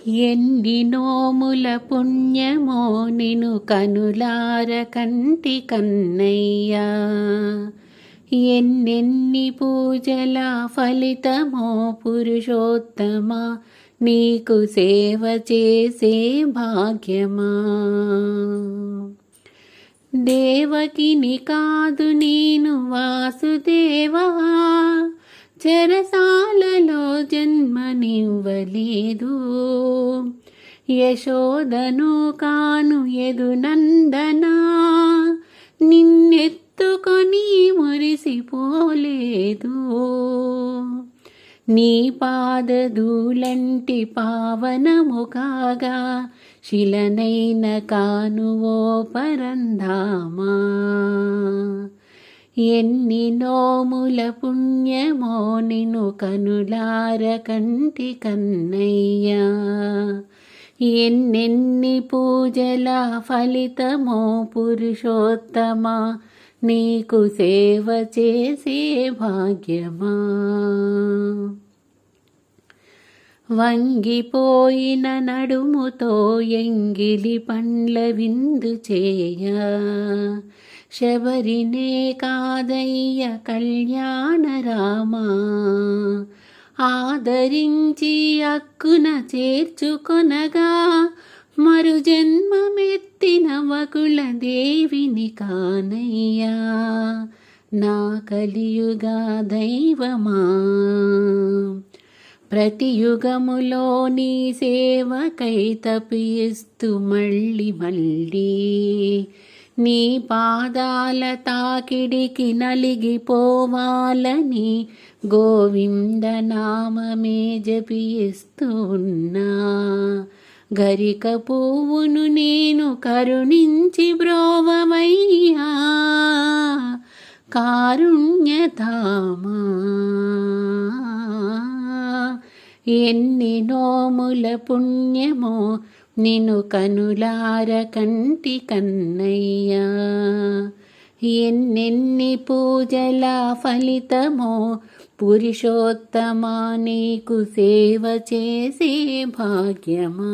ఎన్ని నోముల పుణ్యమో నిను కనులార కంటి కన్నయ్యా, ఎన్నెన్ని పూజల ఫలితమో పురుషోత్తమా, నీకు సేవ చేసే భాగ్యమా. దేవకిని కాదు నేను వాసుదేవా, చెరసాలలో జన్మనివ్వలేదు. యశోదను కాను యదునందనా, నిన్నెత్తుకొని మురిసిపోలేదు. నీ పాదధూలంటి పావనము కాగా, శిలనైన కానువో పరంధామా. ఎన్ని నోముల పుణ్యమో నిను కనులార కంటి కన్నయ్యా, ఎన్నెన్ని పూజల ఫలితమో పురుషోత్తమా, నీకు సేవ చేసే భాగ్యమా. వంగిపోయిన నడుముతో ఎంగిలి పండ్ల విందు చేయ, శబరినే కాదయ్య కళ్యాణ రామా. ఆదరించి అక్కున చేర్చుకొనగా, మరు జన్మమెత్తిన వకుల దేవిని కానయ్యా, నా కలియుగా దైవమా. ప్రతి యుగములో నీ సేవకై తపిస్తూ మళ్ళీ మళ్ళీ, నీ పాదాల తాకిడికి నలిగిపోవాలని గోవింద నామమే జపిస్తున్నా. గరిక పువ్వును నేను కరుణించి బ్రోవమయ్యా, కారుణ్యధామా. ఎన్ని నోముల పుణ్యమో నిను కనులార కంటి కన్నయ్యా, ఎన్నెన్ని పూజల ఫలితమో పురుషోత్తమా, నీకు సేవ చేసే భాగ్యమా.